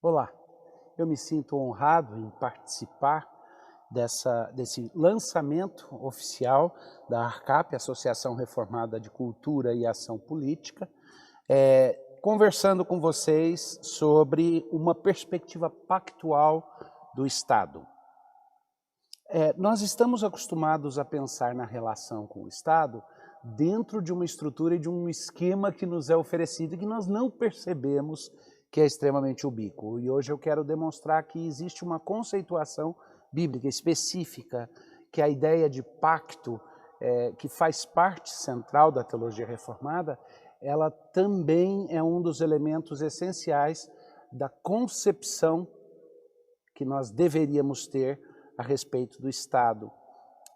Olá, eu me sinto honrado em participar desse lançamento oficial da ARCAP, Associação Reformada de Cultura e Ação Política, conversando com vocês sobre uma perspectiva pactual do Estado. Nós estamos acostumados a pensar na relação com o Estado dentro de uma estrutura e de um esquema que nos é oferecido e que nós não percebemos que é extremamente ubíquo. E hoje eu quero demonstrar que existe uma conceituação bíblica específica, que a ideia de pacto, que faz parte central da teologia reformada, ela também é um dos elementos essenciais da concepção que nós deveríamos ter a respeito do Estado.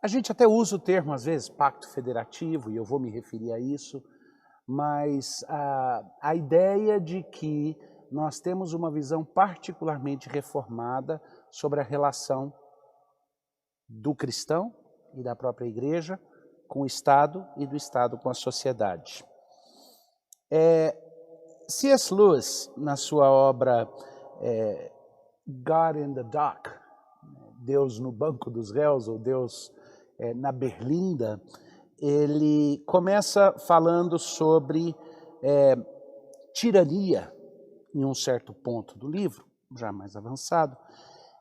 A gente até usa o termo, às vezes, pacto federativo, e eu vou me referir a isso, mas a ideia de que nós temos uma visão particularmente reformada sobre a relação do cristão e da própria igreja com o Estado e do Estado com a sociedade. C.S. Lewis, na sua obra God in the Dock, Deus no banco dos réus, ou Deus na berlinda, ele começa falando sobre tirania, em um certo ponto do livro, já mais avançado,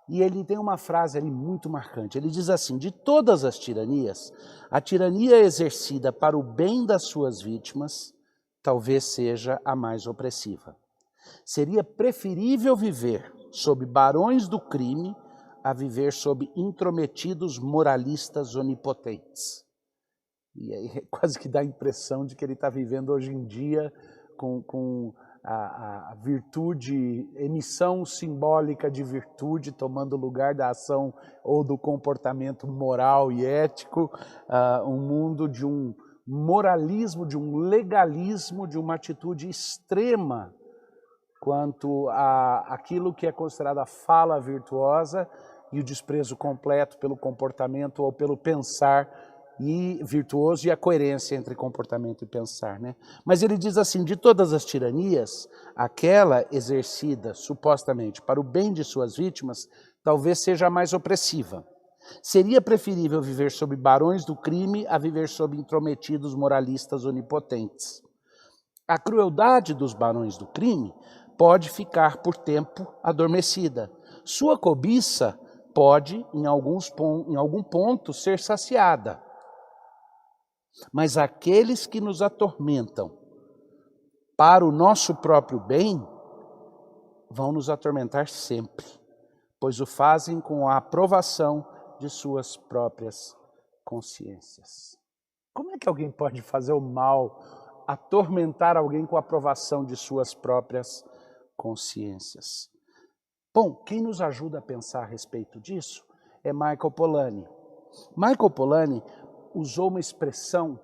e ele tem uma frase ali muito marcante. Ele diz assim: de todas as tiranias, a tirania exercida para o bem das suas vítimas talvez seja a mais opressiva. Seria preferível viver sob barões do crime a viver sob intrometidos moralistas onipotentes. E aí quase que dá a impressão de que ele está vivendo hoje em dia com a virtude, emissão simbólica de virtude, tomando lugar da ação ou do comportamento moral e ético, um mundo de um moralismo, de um legalismo, de uma atitude extrema quanto àquilo que é considerado a fala virtuosa e o desprezo completo pelo comportamento ou pelo pensar virtuoso e a coerência entre comportamento e pensar, né? Mas ele diz assim: de todas as tiranias, aquela exercida supostamente para o bem de suas vítimas talvez seja a mais opressiva. Seria preferível viver sob barões do crime a viver sob intrometidos moralistas onipotentes. A crueldade dos barões do crime pode ficar por tempo adormecida. Sua cobiça pode, em algum ponto, ser saciada. Mas aqueles que nos atormentam para o nosso próprio bem, vão nos atormentar sempre, pois o fazem com a aprovação de suas próprias consciências. Como é que alguém pode fazer o mal, atormentar alguém com a aprovação de suas próprias consciências? Bom, quem nos ajuda a pensar a respeito disso é Michael Polanyi. Michael Polanyi usou uma expressão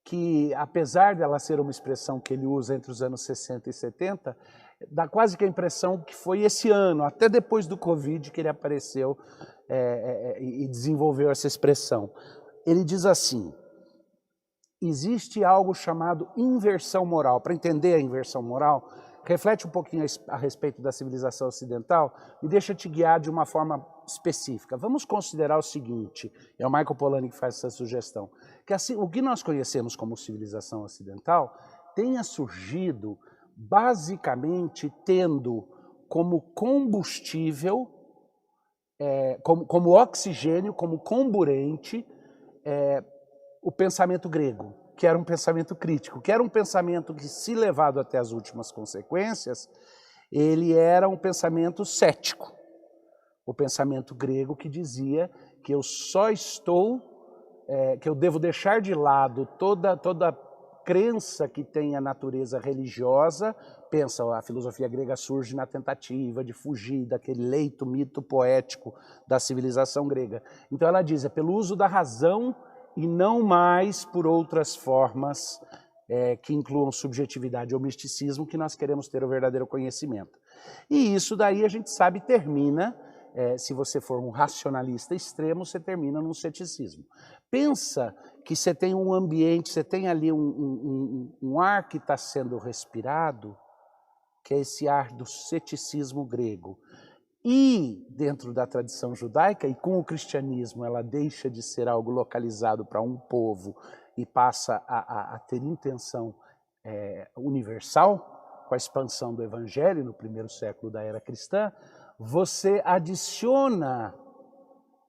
que, apesar dela ser uma expressão que ele usa entre os anos 60 e 70, dá quase que a impressão que foi esse ano, até depois do Covid, que ele apareceu e desenvolveu essa expressão. Ele diz assim: existe algo chamado inversão moral. Para entender a inversão moral, reflete um pouquinho a respeito da civilização ocidental e deixa te guiar de uma forma específica. Vamos considerar o seguinte, é o Michael Polanyi que faz essa sugestão, que assim, o que nós conhecemos como civilização ocidental tenha surgido basicamente tendo como combustível, como oxigênio, como comburente, o pensamento grego, que era um pensamento crítico, que era um pensamento que, se levado até as últimas consequências, ele era um pensamento cético. O pensamento grego que dizia que eu só estou, que eu devo deixar de lado toda crença que tenha natureza religiosa. Pensa, a filosofia grega surge na tentativa de fugir daquele leito mito poético da civilização grega. Então ela diz, pelo uso da razão e não mais por outras formas que incluam subjetividade ou misticismo, que nós queremos ter o verdadeiro conhecimento. E isso daí a gente sabe termina, se você for um racionalista extremo, você termina num ceticismo. Pensa que você tem um ambiente, você tem ali um ar que está sendo respirado, que é esse ar do ceticismo grego. E dentro da tradição judaica, e com o cristianismo, ela deixa de ser algo localizado para um povo e passa a ter intenção universal, com a expansão do evangelho no primeiro século da era cristã, você adiciona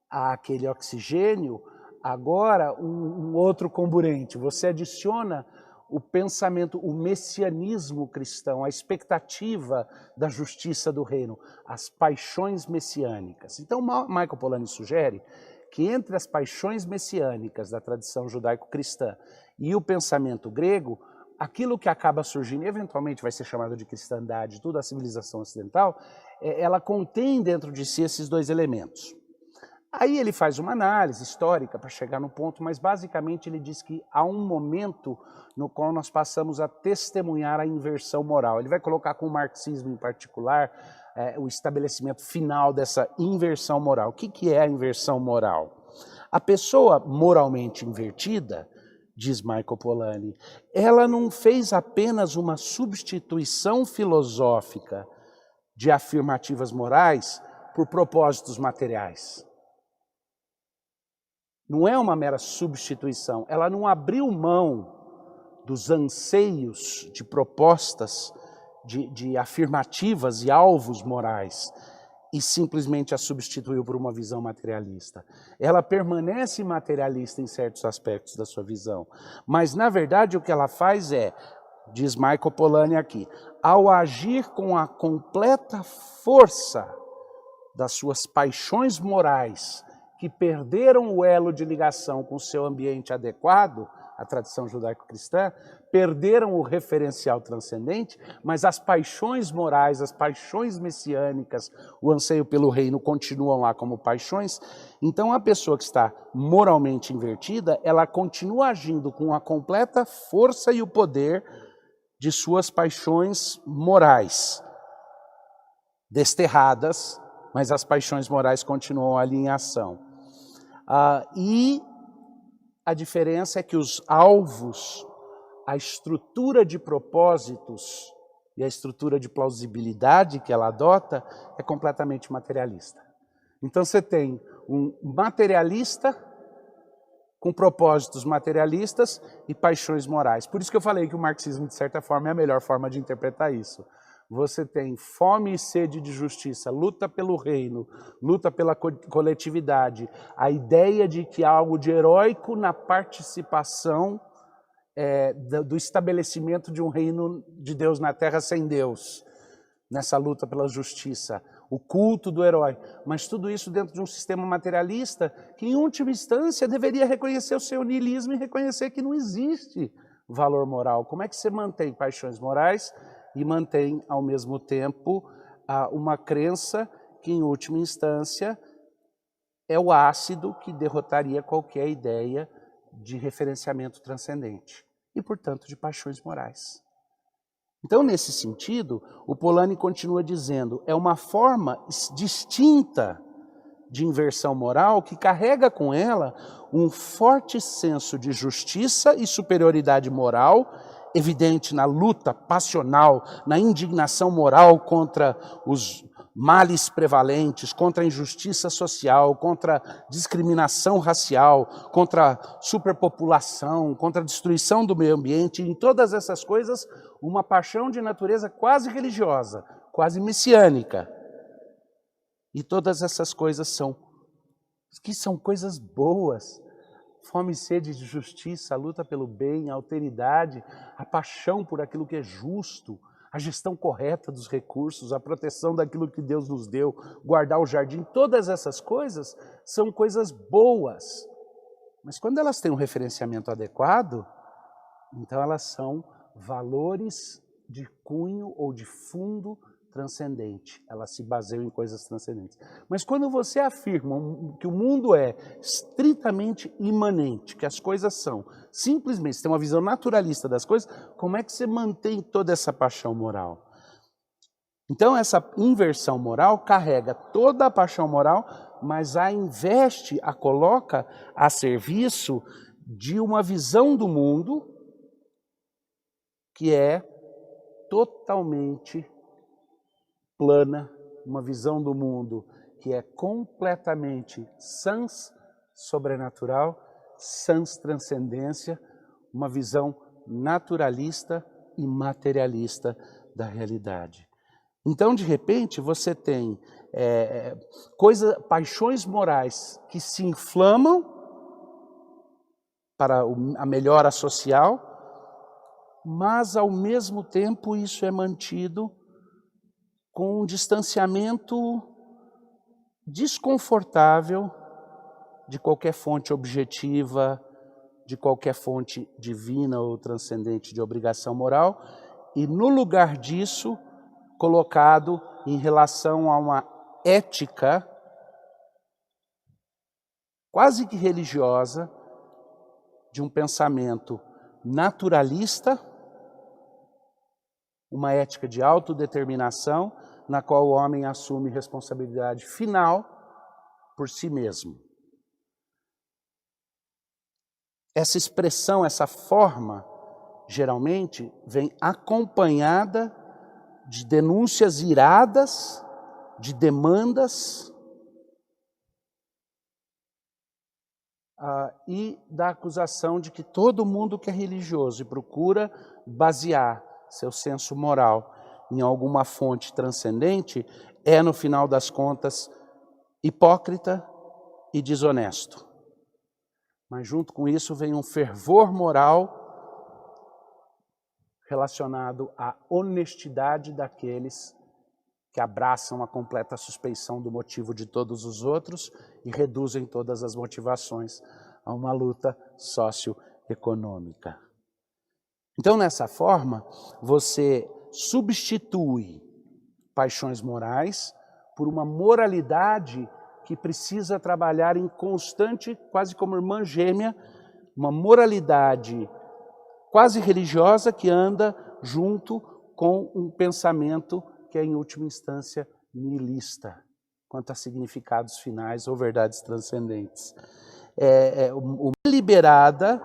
àquele oxigênio agora um outro comburente, você adiciona o pensamento, o messianismo cristão, a expectativa da justiça do reino, as paixões messiânicas. Então, Michael Polanyi sugere que entre as paixões messiânicas da tradição judaico-cristã e o pensamento grego, aquilo que acaba surgindo, eventualmente vai ser chamado de cristandade, toda a civilização ocidental, ela contém dentro de si esses dois elementos. Aí ele faz uma análise histórica para chegar no ponto, mas basicamente ele diz que há um momento no qual nós passamos a testemunhar a inversão moral. Ele vai colocar com o marxismo em particular o estabelecimento final dessa inversão moral. O que é a inversão moral? A pessoa moralmente invertida, diz Michael Polanyi, ela não fez apenas uma substituição filosófica de afirmativas morais por propósitos materiais. Não é uma mera substituição, ela não abriu mão dos anseios de propostas, de afirmativas e alvos morais, e simplesmente a substituiu por uma visão materialista. Ela permanece materialista em certos aspectos da sua visão, mas na verdade o que ela faz é, diz Michael Polanyi aqui, ao agir com a completa força das suas paixões morais, que perderam o elo de ligação com o seu ambiente adequado, a tradição judaico-cristã, perderam o referencial transcendente, mas as paixões morais, as paixões messiânicas, o anseio pelo reino continuam lá como paixões. Então a pessoa que está moralmente invertida, ela continua agindo com a completa força e o poder de suas paixões morais, desterradas, mas as paixões morais continuam ali em ação. E a diferença é que os alvos, a estrutura de propósitos e a estrutura de plausibilidade que ela adota é completamente materialista. Então você tem um materialista com propósitos materialistas e paixões morais. Por isso que eu falei que o marxismo, de certa forma, é a melhor forma de interpretar isso. Você tem fome e sede de justiça, luta pelo reino, luta pela coletividade, a ideia de que há algo de heróico na participação do estabelecimento de um reino de Deus na terra sem Deus, nessa luta pela justiça, o culto do herói, mas tudo isso dentro de um sistema materialista que, em última instância, deveria reconhecer o seu niilismo e reconhecer que não existe valor moral. Como é que você mantém paixões morais e mantém, ao mesmo tempo, uma crença que, em última instância, é o ácido que derrotaria qualquer ideia de referenciamento transcendente e, portanto, de paixões morais. Então, nesse sentido, o Polanyi continua dizendo, é uma forma distinta de inversão moral que carrega com ela um forte senso de justiça e superioridade moral, evidente na luta passional, na indignação moral contra os males prevalentes, contra a injustiça social, contra a discriminação racial, contra a superpopulação, contra a destruição do meio ambiente, em todas essas coisas, uma paixão de natureza quase religiosa, quase messiânica. E todas essas coisas são coisas boas. Fome e sede de justiça, a luta pelo bem, a alteridade, a paixão por aquilo que é justo, a gestão correta dos recursos, a proteção daquilo que Deus nos deu, guardar o jardim, todas essas coisas são coisas boas. Mas quando elas têm um referenciamento adequado, então elas são valores de cunho ou de fundo transcendente, elas se baseiam em coisas transcendentes. Mas quando você afirma que o mundo é estritamente imanente, que as coisas são simplesmente, você tem uma visão naturalista das coisas, como é que você mantém toda essa paixão moral? Então essa inversão moral carrega toda a paixão moral, mas a investe, a coloca a serviço de uma visão do mundo que é totalmente plana, uma visão do mundo que é completamente sans sobrenatural, sans transcendência, uma visão naturalista e materialista da realidade. Então, de repente, você tem paixões morais que se inflamam para a melhora social, mas, ao mesmo tempo, isso é mantido com um distanciamento desconfortável de qualquer fonte objetiva, de qualquer fonte divina ou transcendente de obrigação moral, e no lugar disso, colocado em relação a uma ética quase que religiosa, de um pensamento naturalista, uma ética de autodeterminação, na qual o homem assume responsabilidade final por si mesmo. Essa expressão, essa forma, geralmente vem acompanhada de denúncias iradas, de demandas e da acusação de que todo mundo que é religioso e procura basear seu senso moral em alguma fonte transcendente é, no final das contas, hipócrita e desonesto. Mas junto com isso vem um fervor moral relacionado à honestidade daqueles que abraçam a completa suspeição do motivo de todos os outros e reduzem todas as motivações a uma luta socioeconômica. Então, nessa forma, você substitui paixões morais por uma moralidade que precisa trabalhar em constante, quase como irmã gêmea, uma moralidade quase religiosa que anda junto com um pensamento que é, em última instância, nihilista, quanto a significados finais ou verdades transcendentes. Liberada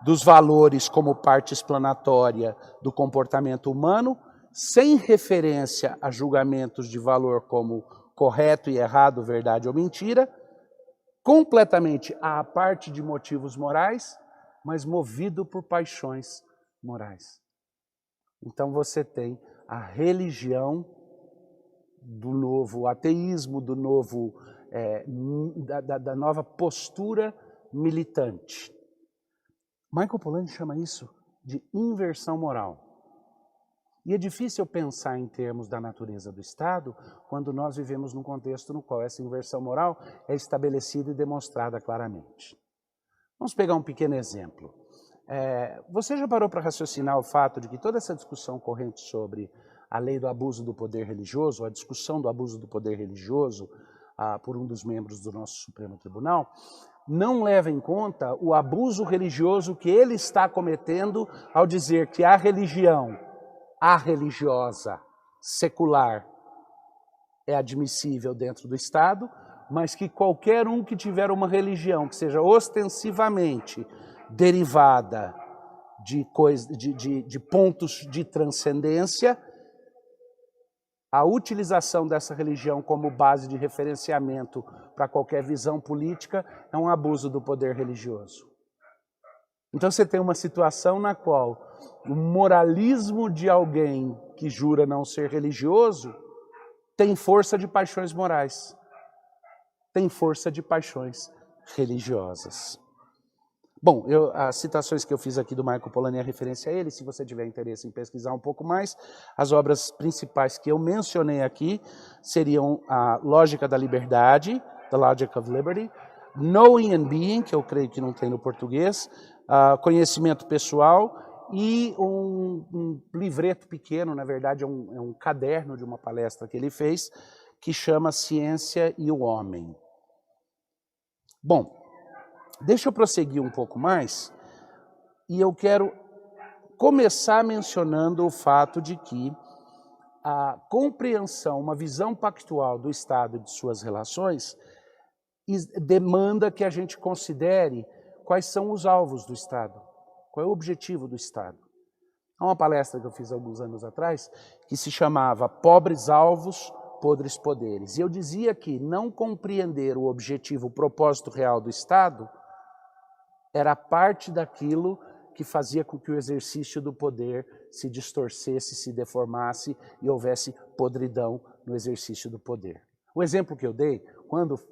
dos valores como parte explanatória do comportamento humano, sem referência a julgamentos de valor como correto e errado, verdade ou mentira, completamente à parte de motivos morais, mas movido por paixões morais. Então você tem a religião do novo ateísmo, do novo, da nova postura militante. Michael Polanyi chama isso de inversão moral. E é difícil pensar em termos da natureza do Estado quando nós vivemos num contexto no qual essa inversão moral é estabelecida e demonstrada claramente. Vamos pegar um pequeno exemplo. Você já parou para raciocinar o fato de que toda essa discussão corrente sobre a lei do abuso do poder religioso, a discussão do abuso do poder religioso por um dos membros do nosso Supremo Tribunal, não leva em conta o abuso religioso que ele está cometendo ao dizer que a religião, a religiosa, secular, é admissível dentro do Estado, mas que qualquer um que tiver uma religião que seja ostensivamente derivada de pontos de transcendência, a utilização dessa religião como base de referenciamento para qualquer visão política é um abuso do poder religioso. Então você tem uma situação na qual o moralismo de alguém que jura não ser religioso tem força de paixões morais, tem força de paixões religiosas. Bom, as citações que eu fiz aqui do Michael Polanyi é referência a ele. Se você tiver interesse em pesquisar um pouco mais, as obras principais que eu mencionei aqui seriam a Lógica da Liberdade, The Logic of Liberty, Knowing and Being, que eu creio que não tem no português, Conhecimento Pessoal e um livreto pequeno, na verdade é um caderno de uma palestra que ele fez, que chama Ciência e o Homem. Bom, deixa eu prosseguir um pouco mais, e eu quero começar mencionando o fato de que a compreensão, uma visão pactual do Estado e de suas relações, demanda que a gente considere quais são os alvos do Estado, qual é o objetivo do Estado. Há uma palestra que eu fiz alguns anos atrás que se chamava Pobres Alvos, Podres Poderes. E eu dizia que não compreender o objetivo, o propósito real do Estado era parte daquilo que fazia com que o exercício do poder se distorcesse, se deformasse e houvesse podridão no exercício do poder. O exemplo que eu dei,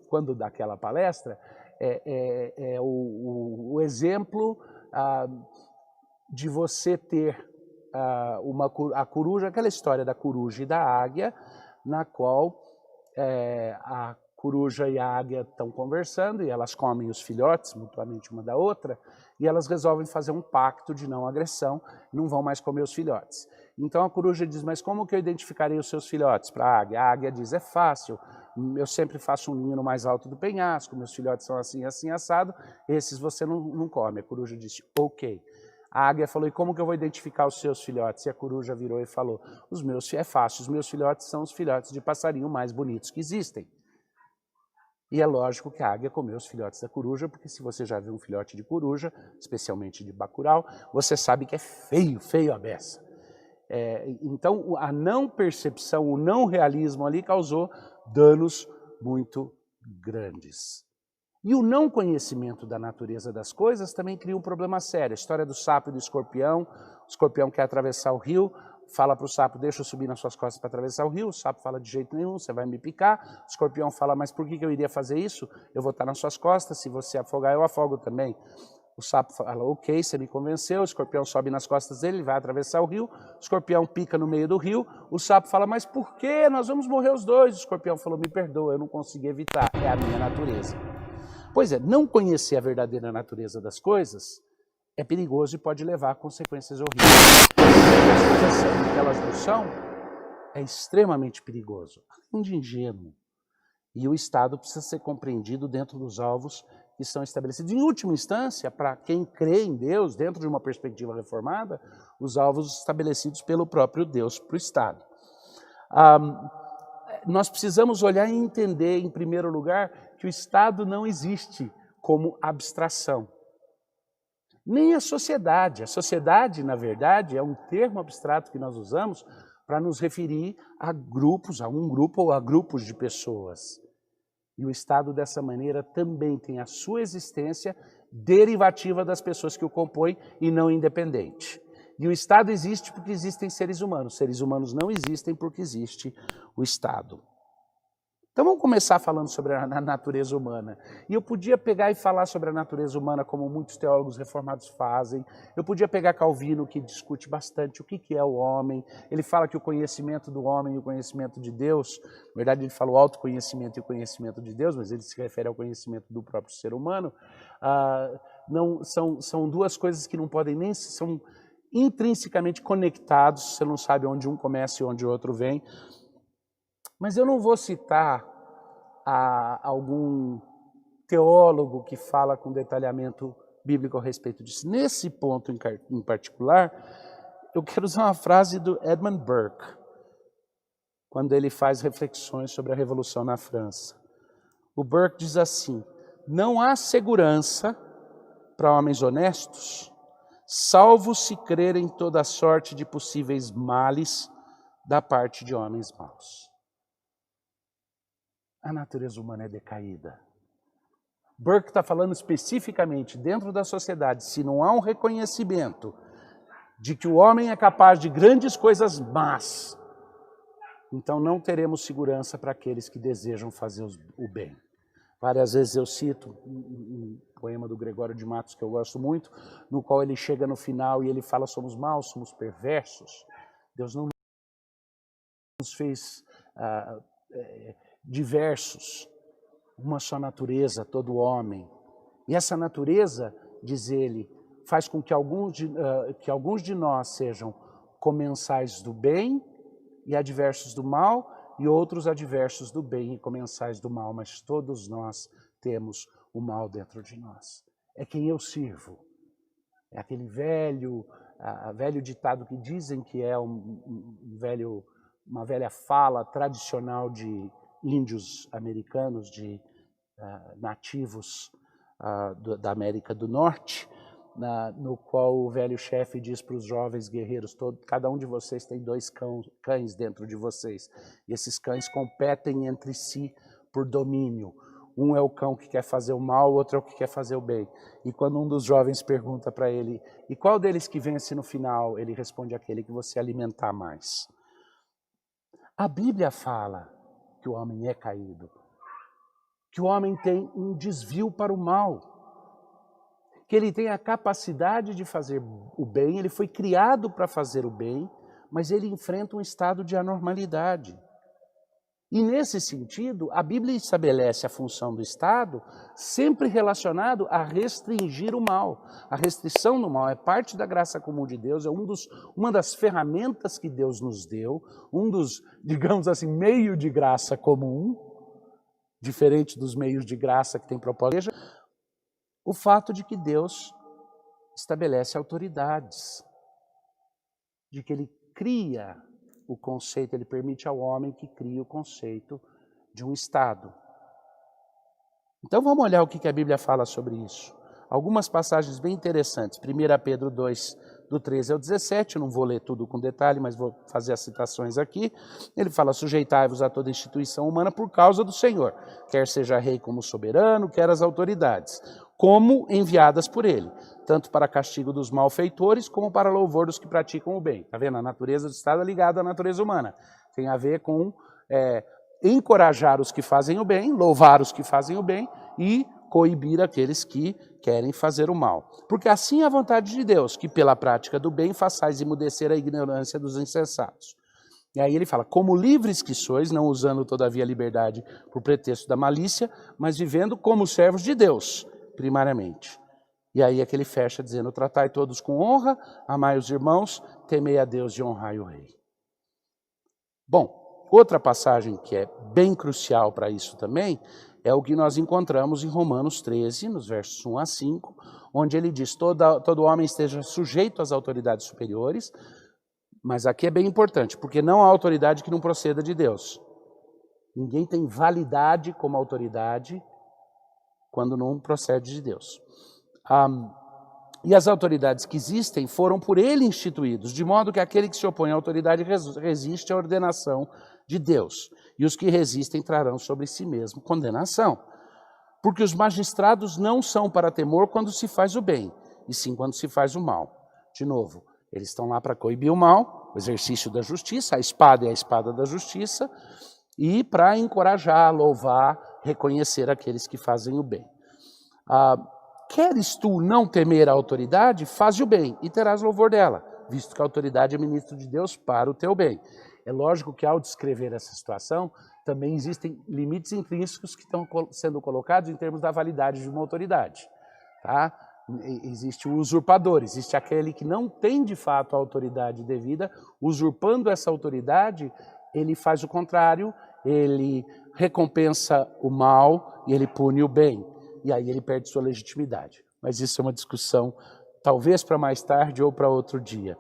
quando daquela palestra, é o exemplo de você ter a coruja, aquela história da coruja e da águia, na qual a coruja e a águia estão conversando e elas comem os filhotes mutuamente uma da outra e elas resolvem fazer um pacto de não agressão, não vão mais comer os filhotes. Então a coruja diz, mas como que eu identificarei os seus filhotes para a águia? A águia diz, é fácil, eu sempre faço um ninho no mais alto do penhasco, meus filhotes são assim, assim, assado, esses você não come. A coruja disse, ok. A águia falou, e como que eu vou identificar os seus filhotes? E a coruja virou e falou, é fácil, os meus filhotes são os filhotes de passarinho mais bonitos que existem. E é lógico que a águia comeu os filhotes da coruja, porque se você já viu um filhote de coruja, especialmente de bacurau, você sabe que é feio, feio a beça. Então, a não percepção, o não realismo ali causou danos muito grandes. E o não conhecimento da natureza das coisas também cria um problema sério. A história do sapo e do escorpião. O escorpião quer atravessar o rio, fala para o sapo, deixa eu subir nas suas costas para atravessar o rio. O sapo fala, de jeito nenhum, você vai me picar. O escorpião fala, mas por que eu iria fazer isso? Eu vou estar nas suas costas, se você afogar, eu afogo também. O sapo fala, ok, você me convenceu. O escorpião sobe nas costas dele, vai atravessar o rio. O escorpião pica no meio do rio. O sapo fala, mas por quê? Nós vamos morrer os dois. O escorpião falou, me perdoa, eu não consegui evitar, é a minha natureza. Pois é, não conhecer a verdadeira natureza das coisas é perigoso e pode levar a consequências horríveis. As coisas são o que elas não são, é extremamente perigoso, além de ingênuo. E o Estado precisa ser compreendido dentro dos alvos que estão estabelecidos. Em última instância, para quem crê em Deus, dentro de uma perspectiva reformada, os alvos estabelecidos pelo próprio Deus para o Estado. Nós precisamos olhar e entender, em primeiro lugar, que o Estado não existe como abstração. Nem a sociedade. A sociedade, na verdade, é um termo abstrato que nós usamos para nos referir a grupos, a um grupo ou a grupos de pessoas. E o Estado, dessa maneira, também tem a sua existência derivativa das pessoas que o compõem e não independente. E o Estado existe porque existem seres humanos. Seres humanos não existem porque existe o Estado. Então vamos começar falando sobre a natureza humana. E eu podia pegar e falar sobre a natureza humana como muitos teólogos reformados fazem. Eu podia pegar Calvino, que discute bastante o que é o homem. Ele fala que o conhecimento do homem e o conhecimento de Deus, na verdade ele fala o autoconhecimento e o conhecimento de Deus, mas ele se refere ao conhecimento do próprio ser humano. Não, são duas coisas que não podem nem, são intrinsecamente conectados, você não sabe onde um começa e onde o outro vem. Mas eu não vou citar algum teólogo que fala com detalhamento bíblico a respeito disso. Nesse ponto em particular, eu quero usar uma frase do Edmund Burke, quando ele faz reflexões sobre a Revolução na França. O Burke diz assim, não há segurança para homens honestos, salvo se crerem toda sorte de possíveis males da parte de homens maus. A natureza humana é decaída. Burke está falando especificamente dentro da sociedade, se não há um reconhecimento de que o homem é capaz de grandes coisas más, então não teremos segurança para aqueles que desejam fazer o bem. Várias vezes eu cito um poema do Gregório de Matos que eu gosto muito, no qual ele chega no final e ele fala, somos maus, somos perversos. Deus não nos fez diversos, uma só natureza, todo homem. E essa natureza, diz ele, faz com que alguns de nós sejam comensais do bem e adversos do mal, e outros adversos do bem e comensais do mal, mas todos nós temos o mal dentro de nós. É quem eu sirvo. É aquele velho ditado que dizem que é uma velha fala tradicional de índios americanos, de nativos da América do Norte, no qual o velho chefe diz para os jovens guerreiros, cada um de vocês tem 2 cães dentro de vocês, e esses cães competem entre si por domínio. Um é o cão que quer fazer o mal, o outro é o que quer fazer o bem. E quando um dos jovens pergunta para ele, e qual deles que vence no final? Ele responde, aquele que você alimentar mais. A Bíblia fala que o homem é caído, que o homem tem um desvio para o mal, que ele tem a capacidade de fazer o bem, ele foi criado para fazer o bem, mas ele enfrenta um estado de anormalidade. E nesse sentido, a Bíblia estabelece a função do Estado sempre relacionado a restringir o mal. A restrição do mal é parte da graça comum de Deus, é uma das ferramentas que Deus nos deu, um dos, digamos assim, meio de graça comum, diferente dos meios de graça que tem propósito. O fato de que Deus estabelece autoridades, de que Ele cria o conceito, Ele permite ao homem que crie o conceito de um Estado. Então vamos olhar o que a Bíblia fala sobre isso. Algumas passagens bem interessantes. 1 Pedro 2, do 13 ao 17, eu não vou ler tudo com detalhe, mas vou fazer as citações aqui. Ele fala, sujeitai-vos a toda instituição humana por causa do Senhor, quer seja rei como soberano, quer as autoridades, como enviadas por ele, tanto para castigo dos malfeitores, como para louvor dos que praticam o bem. Está vendo? A natureza do Estado é ligada à natureza humana. Tem a ver com encorajar os que fazem o bem, louvar os que fazem o bem e coibir aqueles que querem fazer o mal. Porque assim é a vontade de Deus, que pela prática do bem façais emudecer a ignorância dos insensatos. E aí ele fala, como livres que sois, não usando todavia a liberdade por pretexto da malícia, mas vivendo como servos de Deus, primariamente. E aí é que ele fecha dizendo, tratai todos com honra, amai os irmãos, temei a Deus e honrai o rei. Bom, outra passagem que é bem crucial para isso também, é o que nós encontramos em Romanos 13, nos versos 1 a 5, onde ele diz, todo homem esteja sujeito às autoridades superiores, mas aqui é bem importante, porque não há autoridade que não proceda de Deus. Ninguém tem validade como autoridade quando não procede de Deus. E as autoridades que existem foram por ele instituídos, de modo que aquele que se opõe à autoridade resiste à ordenação de Deus. E os que resistem trarão sobre si mesmo condenação. Porque os magistrados não são para temor quando se faz o bem, e sim quando se faz o mal. De novo, eles estão lá para coibir o mal, o exercício da justiça, a espada é a espada da justiça, e para encorajar, louvar, reconhecer aqueles que fazem o bem. Queres tu não temer a autoridade? Faze o bem e terás louvor dela, visto que a autoridade é ministro de Deus para o teu bem. É lógico que ao descrever essa situação, também existem limites intrínsecos que estão sendo colocados em termos da validade de uma autoridade. Tá? Existe o usurpador, existe aquele que não tem de fato a autoridade devida, usurpando essa autoridade, ele faz o contrário, ele recompensa o mal e ele pune o bem. E aí ele perde sua legitimidade. Mas isso é uma discussão, talvez para mais tarde ou para outro dia.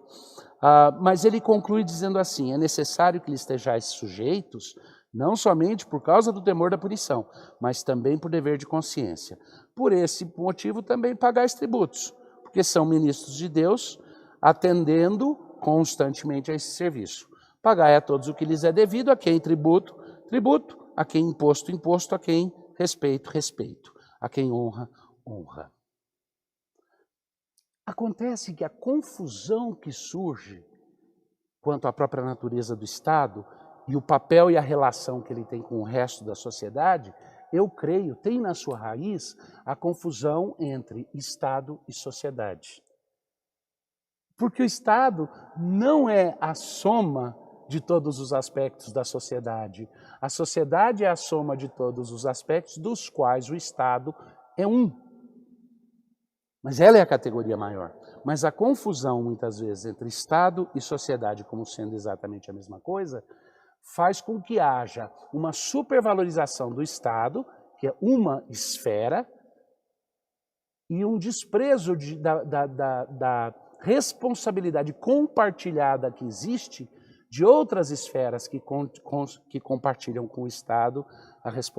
Mas ele conclui dizendo assim, é necessário que lhe estejais sujeitos, não somente por causa do temor da punição, mas também por dever de consciência. Por esse motivo também pagais tributos, porque são ministros de Deus, atendendo constantemente a esse serviço. Pagai a todos o que lhes é devido, a quem tributo, tributo, a quem imposto, imposto, a quem respeito, respeito. A quem honra, honra. Acontece que a confusão que surge quanto à própria natureza do Estado e o papel e a relação que ele tem com o resto da sociedade, eu creio, tem na sua raiz a confusão entre Estado e sociedade. Porque o Estado não é a soma de todos os aspectos da sociedade. A sociedade é a soma de todos os aspectos dos quais o Estado é um. Mas ela é a categoria maior. Mas a confusão, muitas vezes, entre Estado e sociedade, como sendo exatamente a mesma coisa, faz com que haja uma supervalorização do Estado, que é uma esfera, e um desprezo da responsabilidade compartilhada que existe de outras esferas que compartilham com o Estado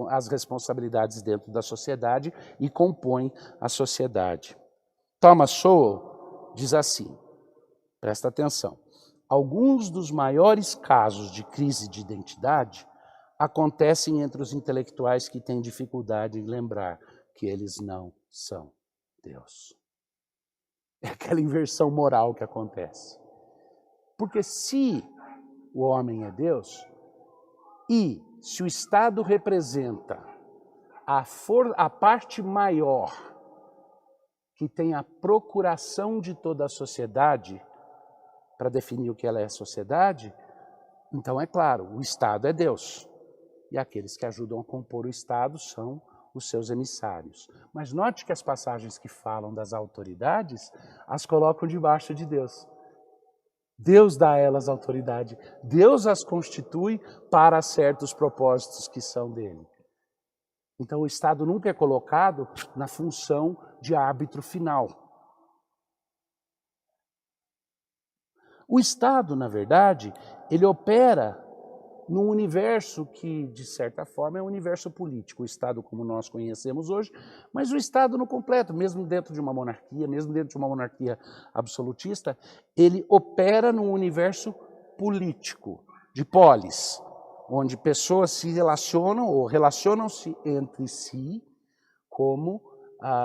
as responsabilidades dentro da sociedade e compõem a sociedade. Thomas Sowell diz assim, presta atenção, alguns dos maiores casos de crise de identidade acontecem entre os intelectuais que têm dificuldade em lembrar que eles não são Deus. É aquela inversão moral que acontece. Porque se o homem é Deus, e se o Estado representa a parte maior que tem a procuração de toda a sociedade, para definir o que ela é sociedade, então é claro, o Estado é Deus. E aqueles que ajudam a compor o Estado são os seus emissários. Mas note que as passagens que falam das autoridades, as colocam debaixo de Deus. Deus dá a elas autoridade. Deus as constitui para certos propósitos que são dele. Então o Estado nunca é colocado na função de árbitro final. O Estado, na verdade, ele opera num universo que, de certa forma, é um universo político, o Estado como nós conhecemos hoje, mas o Estado no completo, mesmo dentro de uma monarquia absolutista, ele opera num universo político, de polis, onde pessoas se relacionam ou relacionam-se entre si como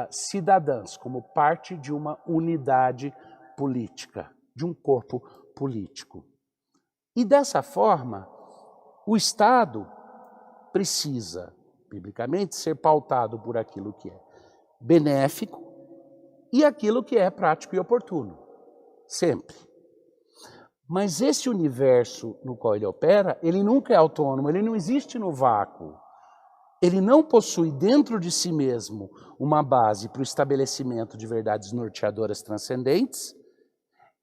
cidadãs, como parte de uma unidade política, de um corpo político. E dessa forma, o Estado precisa, biblicamente, ser pautado por aquilo que é benéfico e aquilo que é prático e oportuno, sempre. Mas esse universo no qual ele opera, ele nunca é autônomo, ele não existe no vácuo. Ele não possui dentro de si mesmo uma base para o estabelecimento de verdades norteadoras transcendentes,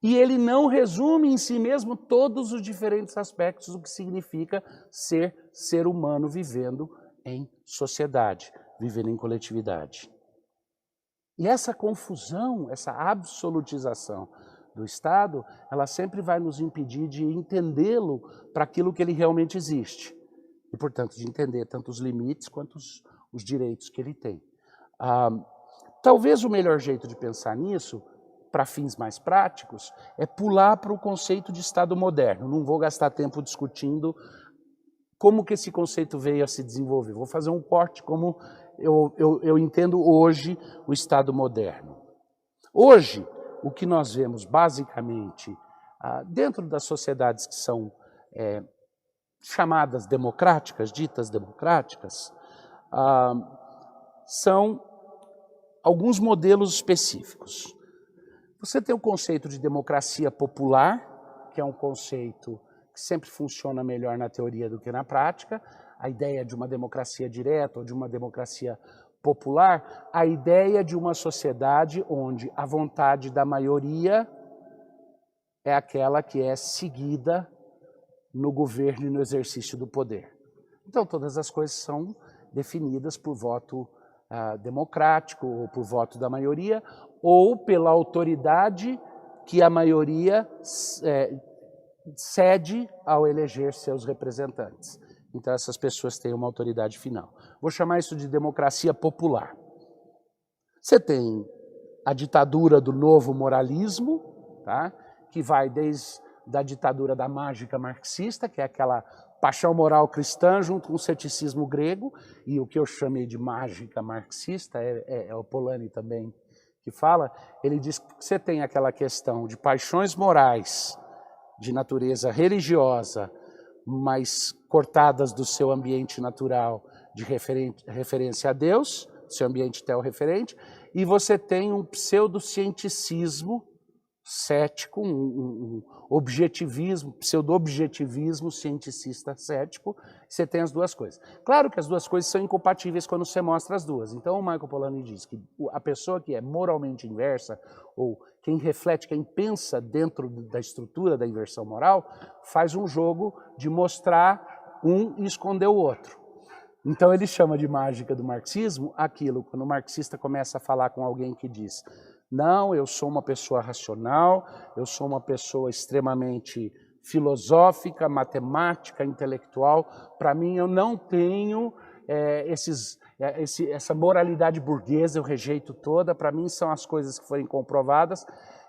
e ele não resume em si mesmo todos os diferentes aspectos do que significa ser humano vivendo em sociedade, vivendo em coletividade. E essa confusão, essa absolutização do Estado, ela sempre vai nos impedir de entendê-lo para aquilo que ele realmente existe. E, portanto, de entender tanto os limites quanto os direitos que ele tem. Talvez o melhor jeito de pensar nisso, para fins mais práticos, é pular para o conceito de Estado moderno. Não vou gastar tempo discutindo como que esse conceito veio a se desenvolver. Vou fazer um corte como eu entendo hoje o Estado moderno. Hoje, o que nós vemos basicamente dentro das sociedades que são chamadas democráticas, ditas democráticas, são alguns modelos específicos. Você tem o conceito de democracia popular, que é um conceito que sempre funciona melhor na teoria do que na prática. A ideia de uma democracia direta ou de uma democracia popular, a ideia de uma sociedade onde a vontade da maioria é aquela que é seguida no governo e no exercício do poder. Então, todas as coisas são definidas por voto democrático, ou por voto da maioria, ou pela autoridade que a maioria cede ao eleger seus representantes. Então, essas pessoas têm uma autoridade final. Vou chamar isso de democracia popular. Você tem a ditadura do novo moralismo, tá? Que vai desde a ditadura da mágica marxista, que é aquela paixão moral cristã junto com o ceticismo grego, e o que eu chamei de mágica marxista, é o Polanyi também que fala, ele diz que você tem aquela questão de paixões morais de natureza religiosa, mas cortadas do seu ambiente natural de referência a Deus, seu ambiente teorreferente, e você tem um pseudocienticismo cético, um objetivismo, pseudo-objetivismo cienticista cético, você tem as duas coisas. Claro que as duas coisas são incompatíveis quando você mostra as duas. Então o Michael Polanyi diz que a pessoa que é moralmente inversa, ou quem reflete, quem pensa dentro da estrutura da inversão moral, faz um jogo de mostrar um e esconder o outro. Então ele chama de mágica do marxismo aquilo, quando o marxista começa a falar com alguém que diz: não, eu sou uma pessoa racional, eu sou uma pessoa extremamente filosófica, matemática, intelectual. Para mim, eu não tenho essa moralidade burguesa eu rejeito toda, para mim são as coisas que forem comprovadas,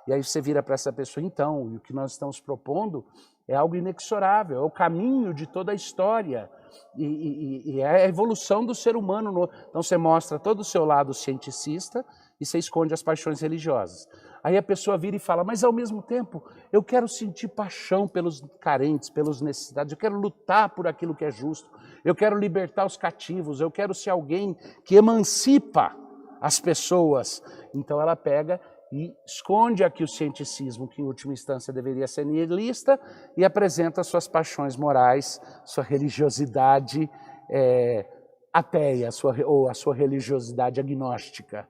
e aí você vira para essa pessoa, então, e o que nós estamos propondo é algo inexorável, é o caminho de toda a história, e é a evolução do ser humano. Então você mostra todo o seu lado cienticista e você esconde as paixões religiosas. Aí a pessoa vira e fala, mas ao mesmo tempo eu quero sentir paixão pelos carentes, pelos necessitados, eu quero lutar por aquilo que é justo, eu quero libertar os cativos, eu quero ser alguém que emancipa as pessoas. Então ela pega e esconde aqui o cienticismo, que em última instância deveria ser nihilista, e apresenta suas paixões morais, sua religiosidade ateia, ou a sua religiosidade agnóstica.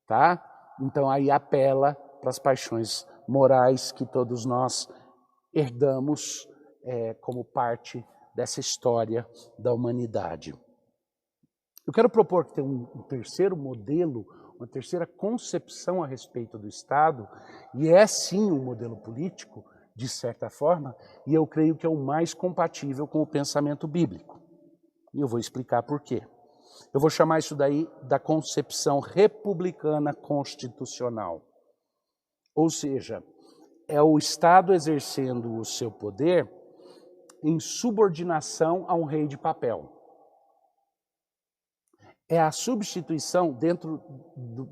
Tá? Então aí apela para as paixões morais que todos nós herdamos como parte dessa história da humanidade. Eu quero propor que tem um terceiro modelo, uma terceira concepção a respeito do Estado, e é sim um modelo político, de certa forma, e eu creio que é o mais compatível com o pensamento bíblico. E eu vou explicar por quê. Eu vou chamar isso daí da concepção republicana constitucional. Ou seja, é o Estado exercendo o seu poder em subordinação a um rei de papel. É a substituição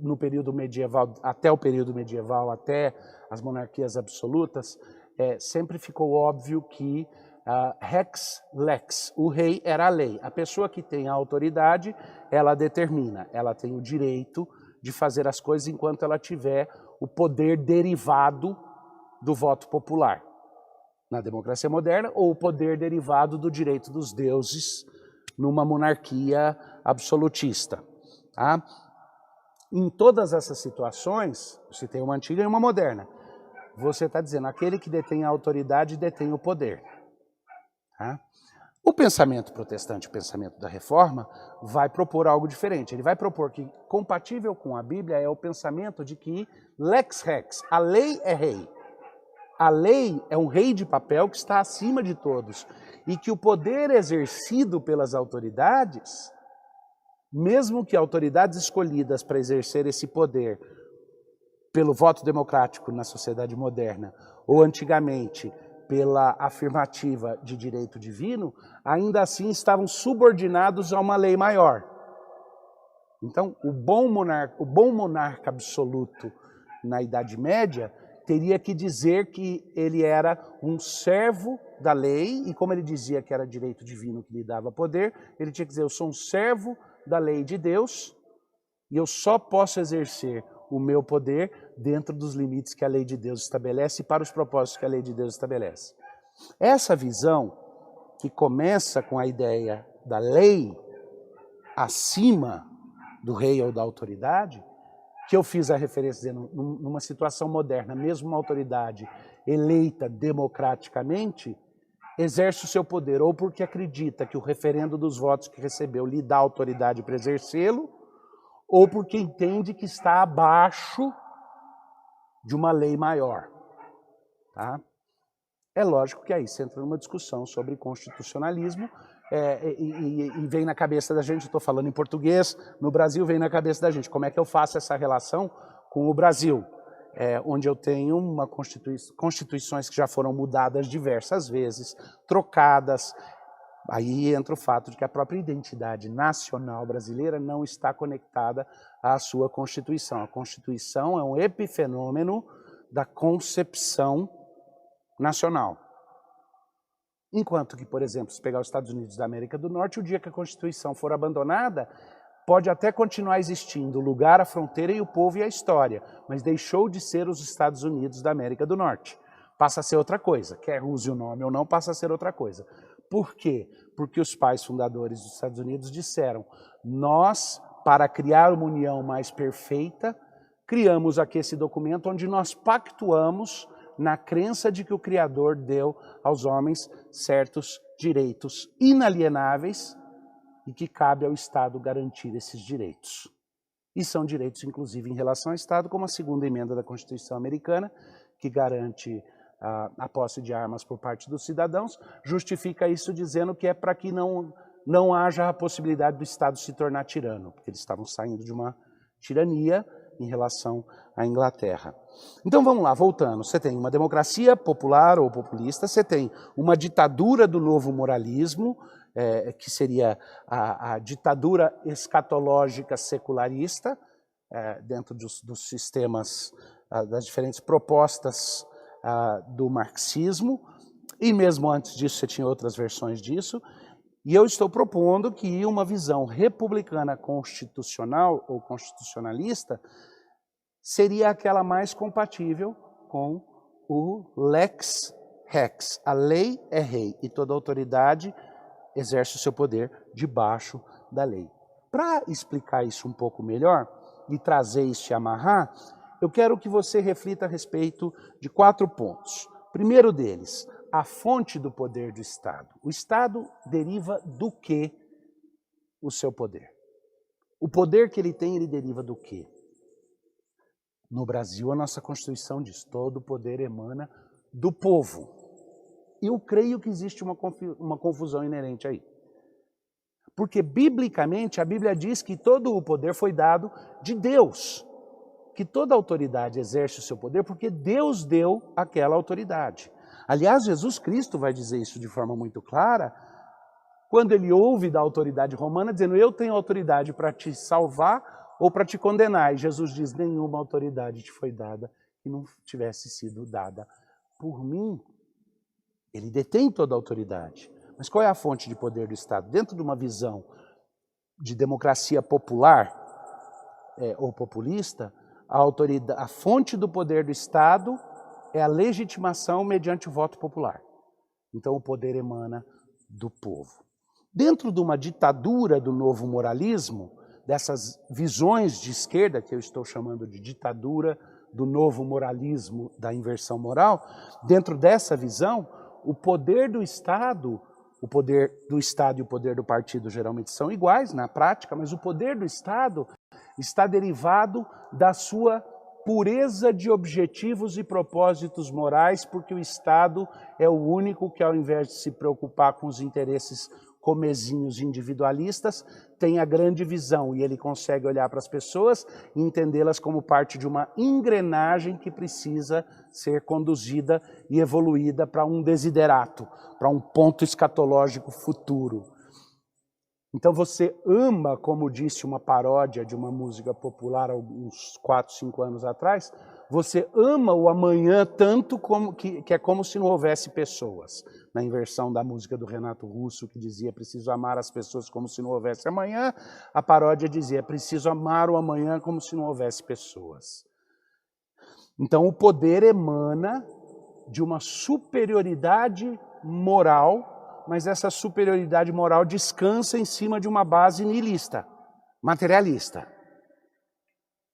no período medieval, até o período medieval, até as monarquias absolutas, sempre ficou óbvio que rex lex, o rei era a lei. A pessoa que tem a autoridade, ela determina, ela tem o direito de fazer as coisas enquanto ela tiver o poder derivado do voto popular. Na democracia moderna, ou o poder derivado do direito dos deuses numa monarquia absolutista. Tá? Em todas essas situações, você tem uma antiga e uma moderna. Você está dizendo, aquele que detém a autoridade detém o poder. Tá? O pensamento protestante, o pensamento da reforma, vai propor algo diferente. Ele vai propor que, compatível com a Bíblia, é o pensamento de que lex rex, a lei é rei. A lei é um rei de papel que está acima de todos. E que o poder exercido pelas autoridades, mesmo que autoridades escolhidas para exercer esse poder pelo voto democrático na sociedade moderna, ou antigamente pela afirmativa de direito divino, ainda assim estavam subordinados a uma lei maior. Então, o bom monarca absoluto na Idade Média teria que dizer que ele era um servo da lei, e como ele dizia que era direito divino que lhe dava poder, ele tinha que dizer, eu sou um servo da lei de Deus, e eu só posso exercer o meu poder dentro dos limites que a lei de Deus estabelece e para os propósitos que a lei de Deus estabelece. Essa visão, que começa com a ideia da lei acima do rei ou da autoridade, que eu fiz a referência dizendo, numa situação moderna, mesmo uma autoridade eleita democraticamente, exerce o seu poder ou porque acredita que o referendo dos votos que recebeu lhe dá autoridade para exercê-lo, ou porque entende que está abaixo de uma lei maior. Tá? É lógico que aí você entra numa discussão sobre constitucionalismo e vem na cabeça da gente, estou falando em português, no Brasil vem na cabeça da gente, como é que eu faço essa relação com o Brasil? Onde eu tenho constituições que já foram mudadas diversas vezes, trocadas. Aí entra o fato de que a própria identidade nacional brasileira não está conectada à sua Constituição. A Constituição é um epifenômeno da concepção nacional. Enquanto que, por exemplo, se pegar os Estados Unidos da América do Norte, o dia que a Constituição for abandonada, pode até continuar existindo o lugar, a fronteira e o povo e a história, mas deixou de ser os Estados Unidos da América do Norte. Passa a ser outra coisa, quer use o nome ou não, passa a ser outra coisa. Por quê? Porque os pais fundadores dos Estados Unidos disseram, nós, para criar uma união mais perfeita, criamos aqui esse documento onde nós pactuamos na crença de que o Criador deu aos homens certos direitos inalienáveis e que cabe ao Estado garantir esses direitos. E são direitos, inclusive, em relação ao Estado, como a segunda emenda da Constituição americana, que garante a posse de armas por parte dos cidadãos, justifica isso dizendo que é para que não não haja a possibilidade do Estado se tornar tirano, porque eles estavam saindo de uma tirania em relação à Inglaterra. Então vamos lá, voltando. Você tem uma democracia popular ou populista, você tem uma ditadura do novo moralismo, que seria a ditadura escatológica secularista, dentro dos sistemas, das diferentes propostas do marxismo, e mesmo antes disso você tinha outras versões disso, e eu estou propondo que uma visão republicana constitucional ou constitucionalista seria aquela mais compatível com o lex rex. A lei é rei e toda autoridade exerce o seu poder debaixo da lei. Para explicar isso um pouco melhor e trazer isso e amarrar, eu quero que você reflita a respeito de 4 pontos. Primeiro deles, a fonte do poder do Estado. O Estado deriva do quê o seu poder? O poder que ele tem, ele deriva do quê? No Brasil, a nossa Constituição diz, todo o poder emana do povo. Eu creio que existe uma confusão inerente aí. Porque, biblicamente, a Bíblia diz que todo o poder foi dado de Deus. Que toda autoridade exerce o seu poder porque Deus deu aquela autoridade. Aliás, Jesus Cristo vai dizer isso de forma muito clara, quando ele ouve da autoridade romana, dizendo, eu tenho autoridade para te salvar ou para te condenar. E Jesus diz, nenhuma autoridade te foi dada que não tivesse sido dada por mim. Ele detém toda a autoridade. Mas qual é a fonte de poder do Estado? Dentro de uma visão de democracia popular ou populista, a fonte do poder do Estado é a legitimação mediante o voto popular. Então o poder emana do povo. Dentro de uma ditadura do novo moralismo, dessas visões de esquerda, que eu estou chamando de ditadura do novo moralismo, da inversão moral, dentro dessa visão, o poder do Estado e o poder do partido geralmente são iguais na prática, mas o poder do Estado está derivado da sua pureza de objetivos e propósitos morais, porque o Estado é o único que, ao invés de se preocupar com os interesses comezinhos individualistas, tem a grande visão e ele consegue olhar para as pessoas e entendê-las como parte de uma engrenagem que precisa ser conduzida e evoluída para um desiderato, para um ponto escatológico futuro. Então você ama, como disse uma paródia de uma música popular há uns 4, 5 anos atrás, você ama o amanhã tanto que é como se não houvesse pessoas. Na inversão da música do Renato Russo, que dizia preciso amar as pessoas como se não houvesse amanhã, a paródia dizia preciso amar o amanhã como se não houvesse pessoas. Então o poder emana de uma superioridade moral, mas essa superioridade moral descansa em cima de uma base nihilista, materialista.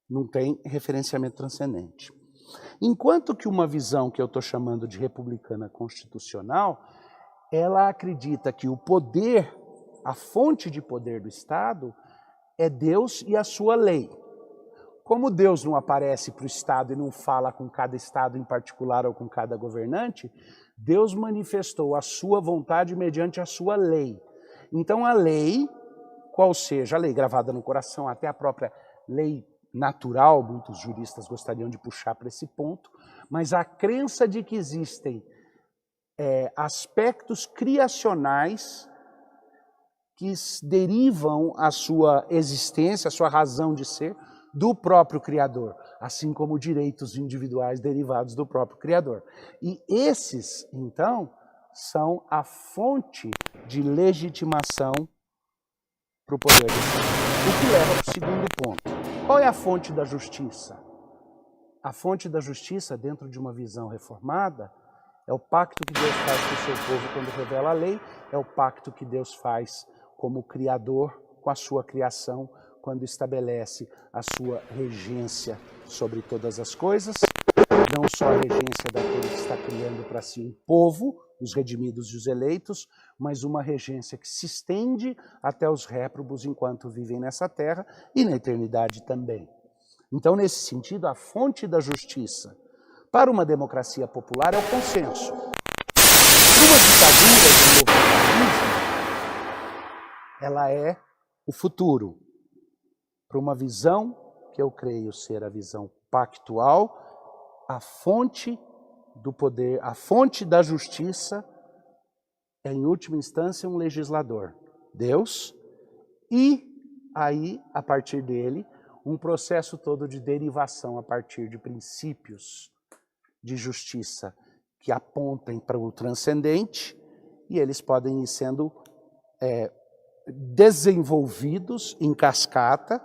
Não tem referenciamento transcendente. Enquanto que uma visão que eu estou chamando de republicana constitucional, ela acredita que o poder, a fonte de poder do Estado, é Deus e a sua lei. Como Deus não aparece para o Estado e não fala com cada Estado em particular ou com cada governante, Deus manifestou a sua vontade mediante a sua lei. Então a lei, qual seja a lei gravada no coração, até a própria lei natural, muitos juristas gostariam de puxar para esse ponto, mas a crença de que existem aspectos criacionais que derivam a sua existência, a sua razão de ser, do próprio Criador, assim como direitos individuais derivados do próprio Criador. E esses, então, são a fonte de legitimação para o poder do Estado. O que leva para o segundo ponto. Qual é a fonte da justiça? A fonte da justiça, dentro de uma visão reformada, é o pacto que Deus faz com o seu povo quando revela a lei, é o pacto que Deus faz como Criador com a sua criação, quando estabelece a sua regência sobre todas as coisas, não só a regência daquele que está criando para si um povo, os redimidos e os eleitos, mas uma regência que se estende até os réprobos enquanto vivem nessa terra e na eternidade também. Então, nesse sentido, a fonte da justiça para uma democracia popular é o consenso. Para uma ditadura de novo ela é o futuro. Para uma visão que eu creio ser a visão pactual, a fonte do poder, a fonte da justiça é, em última instância, um legislador, Deus, e aí, a partir dele, um processo todo de derivação a partir de princípios de justiça que apontem para o transcendente, e eles podem ir sendo desenvolvidos em cascata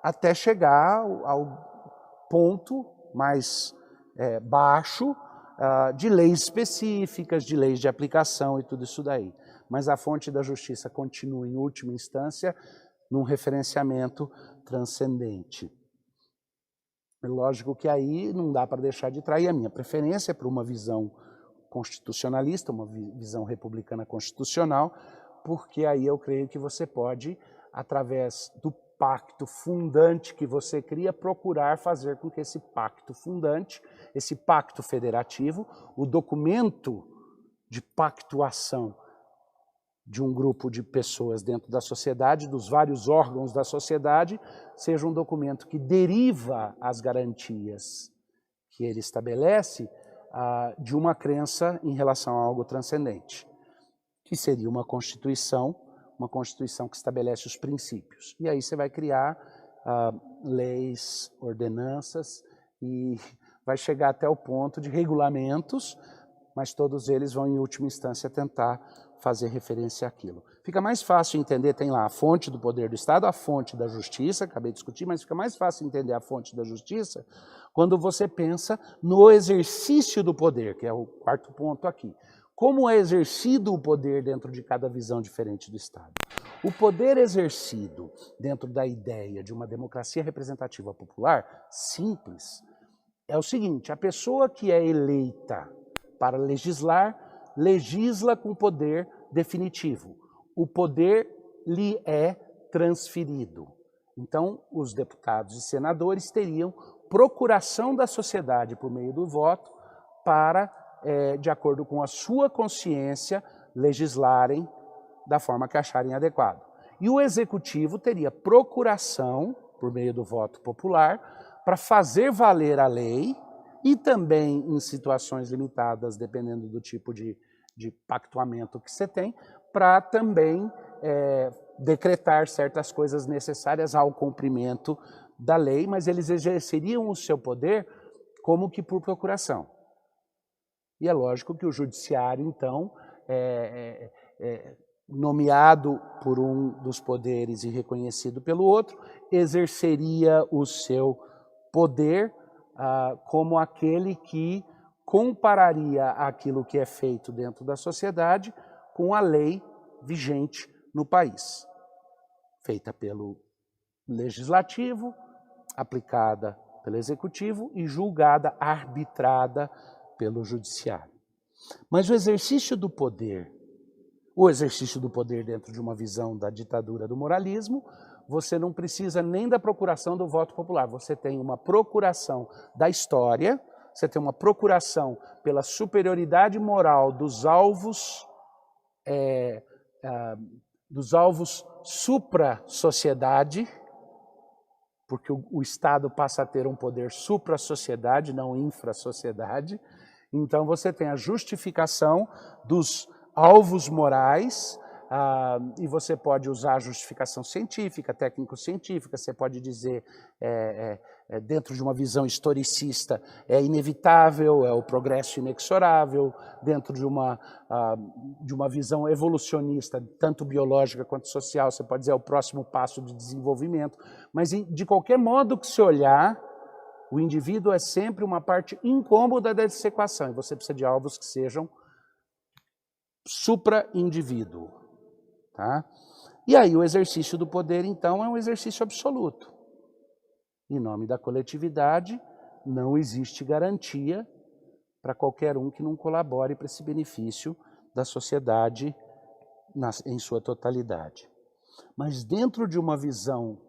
até chegar ao ponto mais baixo de leis específicas, de leis de aplicação e tudo isso daí. Mas a fonte da justiça continua, em última instância, num referenciamento transcendente. É lógico que aí não dá para deixar de trair a minha preferência para uma visão constitucionalista, uma visão republicana constitucional, porque aí eu creio que você pode, através do pacto fundante que você cria, procurar fazer com que esse pacto fundante, esse pacto federativo, o documento de pactuação de um grupo de pessoas dentro da sociedade, dos vários órgãos da sociedade, seja um documento que deriva as garantias que ele estabelece de uma crença em relação a algo transcendente, que seria uma constituição que estabelece os princípios. E aí você vai criar leis, ordenanças, e vai chegar até o ponto de regulamentos, mas todos eles vão, em última instância, tentar fazer referência àquilo. Fica mais fácil entender, tem lá a fonte do poder do Estado, a fonte da justiça, acabei de discutir, mas fica mais fácil entender a fonte da justiça quando você pensa no exercício do poder, que é o quarto ponto aqui. Como é exercido o poder dentro de cada visão diferente do Estado? O poder exercido dentro da ideia de uma democracia representativa popular, simples, é o seguinte: a pessoa que é eleita para legislar, legisla com poder definitivo. O poder lhe é transferido. Então, os deputados e senadores teriam procuração da sociedade por meio do voto para, de acordo com a sua consciência, legislarem da forma que acharem adequado. E o executivo teria procuração, por meio do voto popular, para fazer valer a lei e também, em situações limitadas, dependendo do tipo de pactuamento que você tem, para também decretar certas coisas necessárias ao cumprimento da lei, mas eles exerceriam o seu poder como que por procuração. E é lógico que o judiciário, então, nomeado por um dos poderes e reconhecido pelo outro, exerceria o seu poder como aquele que compararia aquilo que é feito dentro da sociedade com a lei vigente no país, feita pelo legislativo, aplicada pelo executivo e julgada, arbitrada pelo judiciário. Mas o exercício do poder dentro de uma visão da ditadura do moralismo, você não precisa nem da procuração do voto popular, você tem uma procuração da história, você tem uma procuração pela superioridade moral dos alvos supra-sociedade, porque o Estado passa a ter um poder supra-sociedade, não infra-sociedade. Então você tem a justificação dos alvos morais, e você pode usar a justificação científica, técnico-científica, você pode dizer, dentro de uma visão historicista, é inevitável, é o progresso inexorável, dentro de uma visão evolucionista, tanto biológica quanto social, você pode dizer é o próximo passo de desenvolvimento, mas de qualquer modo que se olhar, o indivíduo é sempre uma parte incômoda dessa equação, e você precisa de alvos que sejam supra-indivíduo. Tá? E aí o exercício do poder, então, é um exercício absoluto. Em nome da coletividade, não existe garantia para qualquer um que não colabore para esse benefício da sociedade em sua totalidade. Mas dentro de uma visão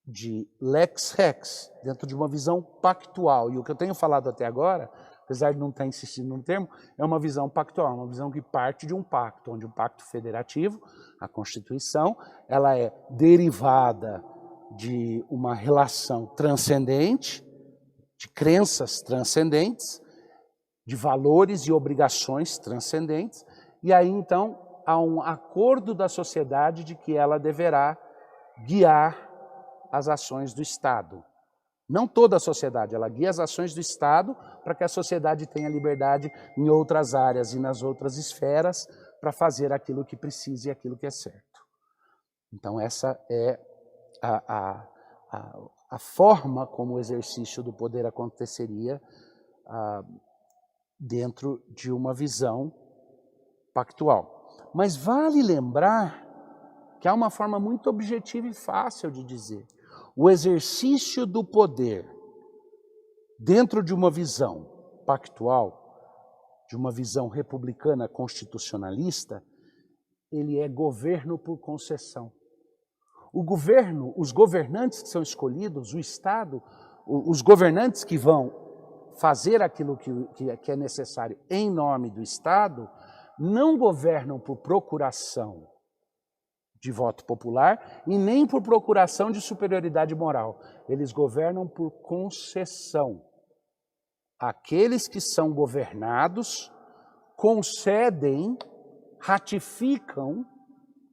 de lex rex, dentro de uma visão pactual, e o que eu tenho falado até agora, apesar de não estar insistindo no termo, é uma visão pactual, uma visão que parte de um pacto, onde o pacto federativo, a Constituição, ela é derivada de uma relação transcendente, de crenças transcendentes, de valores e obrigações transcendentes, e aí então há um acordo da sociedade de que ela deverá guiar as ações do Estado. Não toda a sociedade, ela guia as ações do Estado para que a sociedade tenha liberdade em outras áreas e nas outras esferas para fazer aquilo que precisa e aquilo que é certo. Então essa é a forma como o exercício do poder aconteceria dentro de uma visão pactual. Mas vale lembrar que há uma forma muito objetiva e fácil de dizer. O exercício do poder dentro de uma visão pactual, de uma visão republicana constitucionalista, ele é governo por concessão. O governo, os governantes que são escolhidos, o Estado, os governantes que vão fazer aquilo que é necessário em nome do Estado, não governam por procuração de voto popular e nem por procuração de superioridade moral. Eles governam por concessão. Aqueles que são governados concedem, ratificam,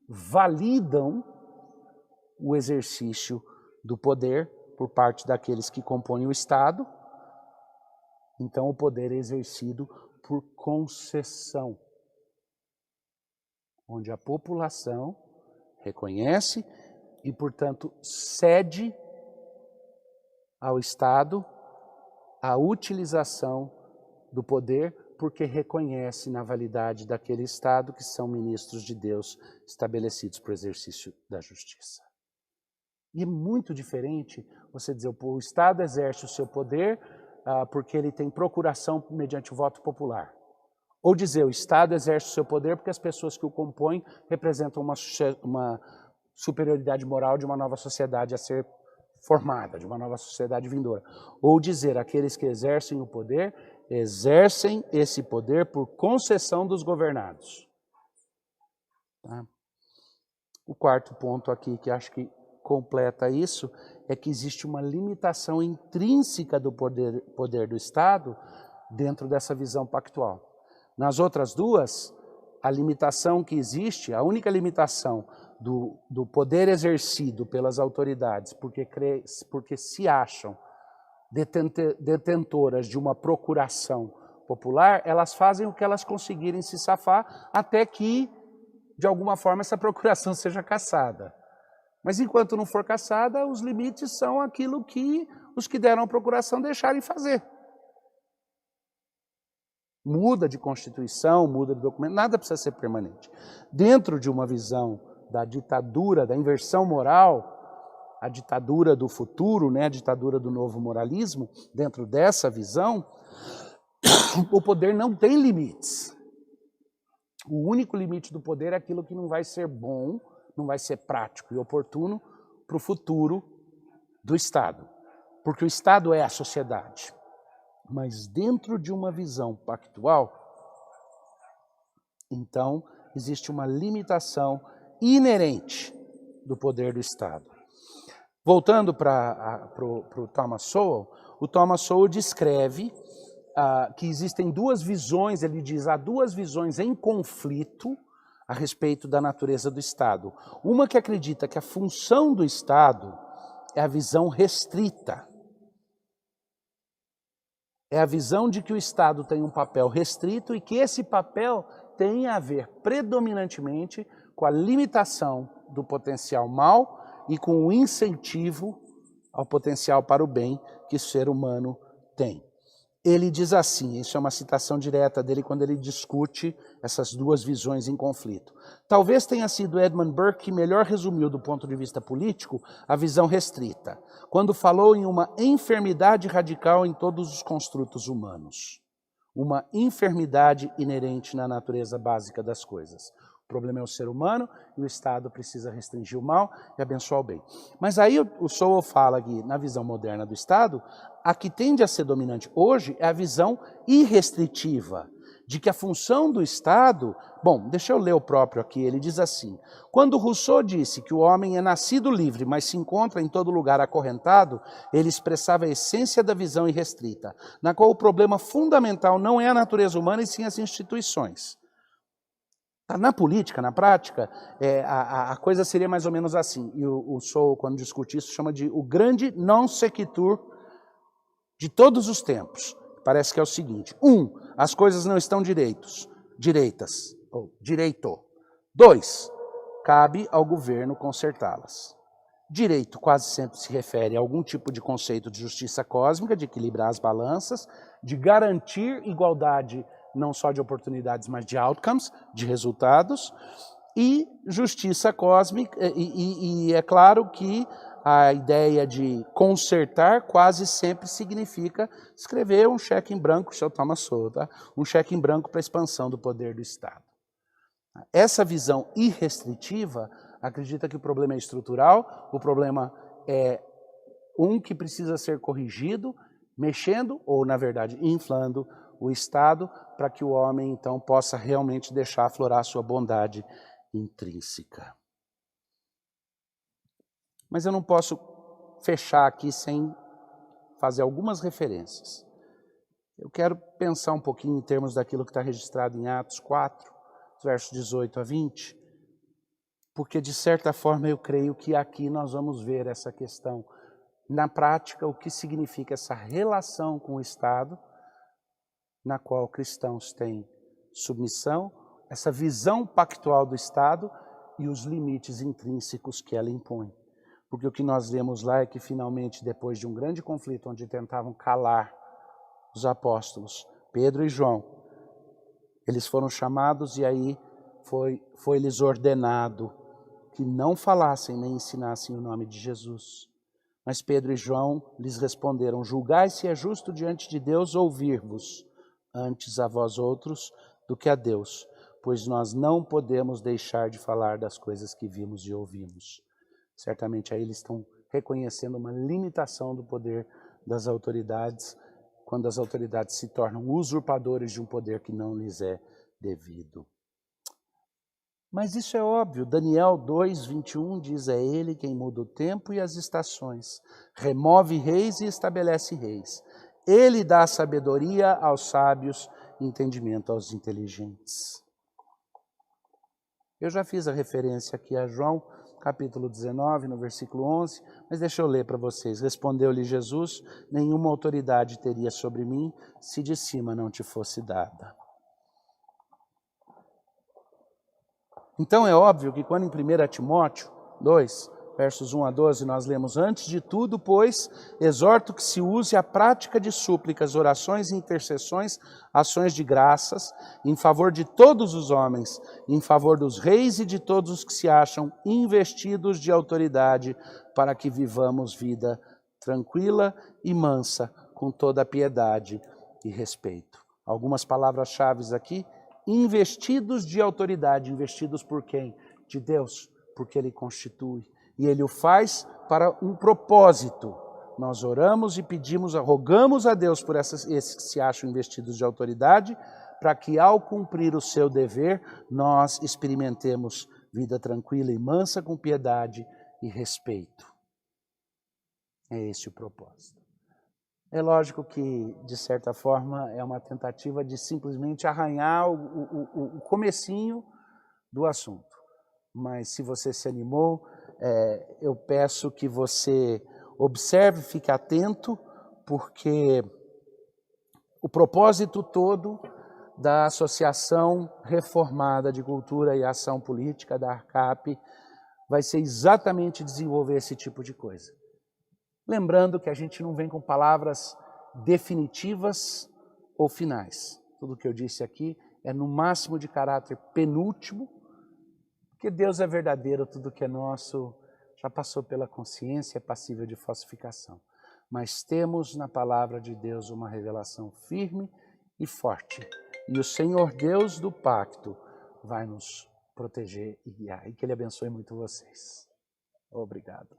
validam o exercício do poder por parte daqueles que compõem o Estado. Então o poder é exercido por concessão, onde a população reconhece e, portanto, cede ao Estado a utilização do poder porque reconhece na validade daquele Estado que são ministros de Deus estabelecidos para o exercício da justiça. E é muito diferente você dizer o Estado exerce o seu poder porque ele tem procuração mediante o voto popular. Ou dizer, o Estado exerce o seu poder porque as pessoas que o compõem representam uma superioridade moral de uma nova sociedade a ser formada, de uma nova sociedade vindoura. Ou dizer, aqueles que exercem o poder, exercem esse poder por concessão dos governados. Tá? O quarto ponto aqui, que acho que completa isso, é que existe uma limitação intrínseca do poder do Estado dentro dessa visão pactual. Nas outras duas, a limitação que existe, a única limitação do poder exercido pelas autoridades, porque se acham detentoras de uma procuração popular, elas fazem o que elas conseguirem se safar, até que, de alguma forma, essa procuração seja cassada. Mas enquanto não for cassada, os limites são aquilo que os que deram a procuração deixarem fazer. Muda de Constituição, muda de documento, nada precisa ser permanente. Dentro de uma visão da ditadura, da inversão moral, a ditadura do futuro, né, a ditadura do novo moralismo, dentro dessa visão, o poder não tem limites. O único limite do poder é aquilo que não vai ser bom, não vai ser prático e oportuno para o futuro do Estado. Porque o Estado é a sociedade. Mas dentro de uma visão pactual, então, existe uma limitação inerente do poder do Estado. Voltando para o Thomas Sowell, o Thomas Sowell descreve que existem duas visões, ele diz, há duas visões em conflito a respeito da natureza do Estado. Uma que acredita que a função do Estado é a visão restrita. É a visão de que o Estado tem um papel restrito e que esse papel tem a ver predominantemente com a limitação do potencial mal e com o incentivo ao potencial para o bem que o ser humano tem. Ele diz assim, isso é uma citação direta dele quando ele discute essas duas visões em conflito. Talvez tenha sido Edmund Burke que melhor resumiu do ponto de vista político a visão restrita, quando falou em uma enfermidade radical em todos os construtos humanos. Uma enfermidade inerente na natureza básica das coisas. O problema é o ser humano e o Estado precisa restringir o mal e abençoar o bem. Mas aí o Sowell fala que, na visão moderna do Estado, a que tende a ser dominante hoje é a visão irrestritiva, de que a função do Estado... Bom, deixa eu ler o próprio aqui, ele diz assim: quando Rousseau disse que o homem é nascido livre, mas se encontra em todo lugar acorrentado, ele expressava a essência da visão irrestrita, na qual o problema fundamental não é a natureza humana e sim as instituições. Na política, na prática, a coisa seria mais ou menos assim, e o Rousseau, quando discute isso, chama de o grande non sequitur de todos os tempos. Parece que é o seguinte: as coisas não estão direitas. 2, cabe ao governo consertá-las. Direito quase sempre se refere a algum tipo de conceito de justiça cósmica, de equilibrar as balanças, de garantir igualdade não só de oportunidades, mas de outcomes, de resultados, e justiça cósmica, e é claro que a ideia de consertar quase sempre significa escrever um cheque em branco, seu Thomas Sowell, tá? Um cheque em branco para a expansão do poder do Estado. Essa visão irrestritiva acredita que o problema é estrutural, o problema é que precisa ser corrigido, mexendo, ou na verdade inflando o Estado, para que o homem então possa realmente deixar aflorar sua bondade intrínseca. Mas eu não posso fechar aqui sem fazer algumas referências. Eu quero pensar um pouquinho em termos daquilo que está registrado em Atos 4, versos 18 a 20, porque de certa forma eu creio que aqui nós vamos ver essa questão, na prática, o que significa essa relação com o Estado, na qual cristãos têm submissão, essa visão pactual do Estado e os limites intrínsecos que ela impõe. Porque o que nós lemos lá é que finalmente, depois de um grande conflito onde tentavam calar os apóstolos, Pedro e João, eles foram chamados e aí foi-lhes ordenado que não falassem nem ensinassem o nome de Jesus. Mas Pedro e João lhes responderam: julgai se é justo diante de Deus ouvir-vos, antes a vós outros do que a Deus, pois nós não podemos deixar de falar das coisas que vimos e ouvimos. Certamente aí eles estão reconhecendo uma limitação do poder das autoridades, quando as autoridades se tornam usurpadores de um poder que não lhes é devido. Mas isso é óbvio, Daniel 2:21 diz: é ele quem muda o tempo e as estações, remove reis e estabelece reis. Ele dá sabedoria aos sábios e entendimento aos inteligentes. Eu já fiz a referência aqui a João, capítulo 19, no versículo 11, mas deixa eu ler para vocês. Respondeu-lhe Jesus: nenhuma autoridade teria sobre mim se de cima não te fosse dada. Então é óbvio que quando em 1 Timóteo 2, versos 1 a 12, nós lemos: antes de tudo, pois, exorto que se use a prática de súplicas, orações e intercessões, ações de graças, em favor de todos os homens, em favor dos reis e de todos os que se acham investidos de autoridade, para que vivamos vida tranquila e mansa, com toda a piedade e respeito. Algumas palavras-chave aqui: investidos de autoridade. Investidos por quem? De Deus, porque Ele constitui. E Ele o faz para um propósito. Nós oramos e pedimos, rogamos a Deus por esses que se acham investidos de autoridade, para que ao cumprir o seu dever, nós experimentemos vida tranquila e mansa, com piedade e respeito. É esse o propósito. É lógico que, de certa forma, é uma tentativa de simplesmente arranhar o comecinho do assunto. Mas se você se animou, eu peço que você observe, fique atento, porque o propósito todo da Associação Reformada de Cultura e Ação Política, da ARCAP, vai ser exatamente desenvolver esse tipo de coisa. Lembrando que a gente não vem com palavras definitivas ou finais. Tudo que eu disse aqui é no máximo de caráter penúltimo, porque Deus é verdadeiro, tudo que é nosso já passou pela consciência, é passível de falsificação. Mas temos na palavra de Deus uma revelação firme e forte. E o Senhor Deus do pacto vai nos proteger e guiar. E que Ele abençoe muito vocês. Obrigado.